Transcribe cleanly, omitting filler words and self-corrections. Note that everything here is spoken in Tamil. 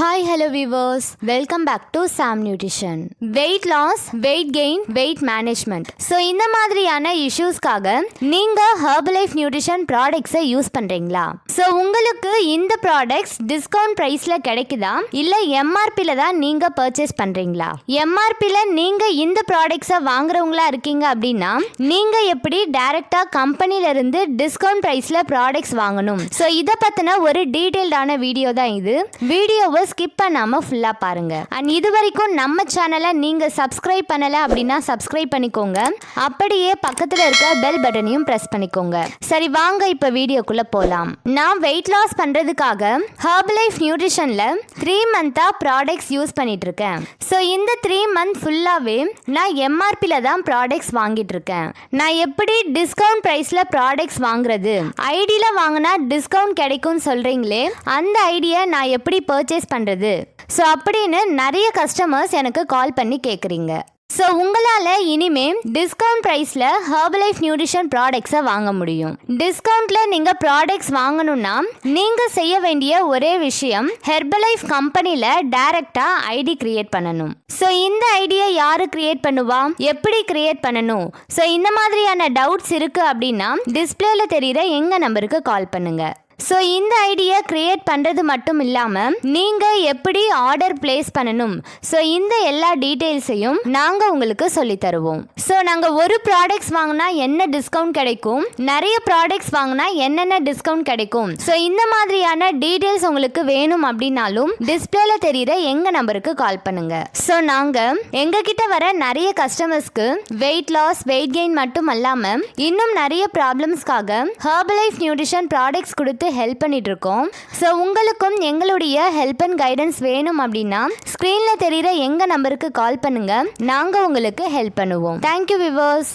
Hi hello viewers, welcome back to Sam nutrition. Weight loss, weight gain, weight management. So இந்த மாதிரியான இஷ்யூஸ்க்காக நீங்கள் ஹெர்பலைஃப் நியூட்ரிஷன் ப்ராடக்ட்ஸை யூஸ் பண்ணுறீங்களா? ஸோ உங்களுக்கு இந்த ப்ராடக்ட்ஸ் டிஸ்கவுண்ட் ப்ரைஸில் கிடைக்குதா இல்லை எம்ஆர்பியில் தான் நீங்கள் பர்ச்சேஸ் பண்ணுறீங்களா? எம்ஆர்பியில் நீங்கள் இந்த ப்ராடக்ட்ஸை வாங்குறவங்களா இருக்கீங்க அப்படின்னா நீங்கள் எப்படி டைரெக்டாக கம்பெனியிலேருந்து டிஸ்கவுண்ட் ப்ரைஸில் ப்ராடக்ட்ஸ் வாங்கணும்? ஸோ இதை பற்றின ஒரு டீட்டெயில்டான வீடியோ தான் இது. வீடியோவை ஸ்கிப் பண்ணாம ஃபுல்லா பாருங்க. அண்ட் இது வரைக்கும் நம்ம சேனலை நீங்க சப்ஸ்கிரைப் பண்ணல அப்படின்னா சப்ஸ்கிரைப் பண்ணிக்கோங்க. அப்படியே பக்கத்துல இருக்க பெல் பட்டனையும் பிரஸ் பண்ணிக்கோங்க. சரி, வாங்க இப்ப வீடியோக்குள்ள போலாம். நான் வெயிட் லாஸ் பண்றதுக்காக ஹெர்பலைஃப் நியூட்ரிஷன்ல 3 மந்தா ப்ராடக்ட்ஸ் யூஸ் பண்ணிட்டு இருக்கேன். ஸோ இந்த 3 மந்த் ஃபுல்லாவே நான் எம்ஆர்பில தான் ப்ராடக்ட்ஸ் வாங்கிட்டு இருக்கேன். நான் எப்படி டிஸ்கவுண்ட் பிரைஸ்ல ப்ராடக்ட்ஸ் வாங்குறது? ஐடியில வாங்கினா டிஸ்கவுண்ட் கிடைக்கும்னு சொல்றீங்களே, அந்த ஐடியா நான் எப்படி பர்ச்சேஸ் பண்றது? ஸோ அப்படின்னு நிறைய கஸ்டமர்ஸ் எனக்கு கால் பண்ணி கேட்குறீங்க. ஸோ உங்களால் இனிமே டிஸ்கவுண்ட் ப்ரைஸில் ஹெர்பலைஃப் நியூட்ரிஷன் ப்ராடக்ட்ஸை வாங்க முடியும். டிஸ்கவுண்ட்டில் நீங்கள் ப்ராடக்ட்ஸ் வாங்கணும்னா நீங்கள் செய்ய வேண்டிய ஒரே விஷயம் ஹெர்பலைஃப் கம்பெனியில் டைரெக்டாக ஐடி கிரியேட் பண்ணணும். ஸோ இந்த ஐடியை யார் கிரியேட் பண்ணுவா, எப்படி கிரியேட் பண்ணணும்? ஸோ இந்த மாதிரியான டவுட்ஸ் இருக்குது அப்படின்னா டிஸ்பிளேல தெரிகிற எங்கள் நம்பருக்கு கால் பண்ணுங்கள். ஸோ இந்த ஐடியா கிரியேட் பண்ணுறது மட்டும் இல்லாமல் நீங்கள் எப்படி ஆர்டர் பிளேஸ் பண்ணணும், ஸோ இந்த எல்லா டீட்டெயில்ஸையும் நாங்கள் உங்களுக்கு சொல்லி தருவோம். ஸோ நாங்கள் ஒரு ப்ராடக்ட்ஸ் வாங்கினா என்ன டிஸ்கவுண்ட் கிடைக்கும், நிறைய ப்ராடக்ட்ஸ் வாங்கினா என்னென்ன டிஸ்கவுண்ட் கிடைக்கும், ஸோ இந்த மாதிரியான டீட்டெயில்ஸ் உங்களுக்கு வேணும் அப்படின்னாலும் டிஸ்பிளேல தெரிகிற எங்கள் நம்பருக்கு கால் பண்ணுங்க. ஸோ நாங்கள் எங்ககிட்ட வர நிறைய கஸ்டமர்ஸ்க்கு வெயிட் லாஸ், வெயிட் கெயின் மட்டும் இல்லாமல் இன்னும் நிறைய ப்ராப்ளம்ஸ்க்காக ஹெர்பலைஃப் நியூட்ரிஷன் ப்ராடக்ட்ஸ் கொடுத்து ஹெல்ப் பண்ணிட்டு இருக்கோம். ஸோ உங்களுக்கும் எங்களுடைய ஹெல்ப் அண்ட் கைடன்ஸ் வேணும் அப்படின்னா ஸ்க்ரீனில் தெரிகிற எங்கள் நம்பருக்கு கால் பண்ணுங்க, நாங்கள் உங்களுக்கு ஹெல்ப் பண்ணுவோம். Thank you viewers.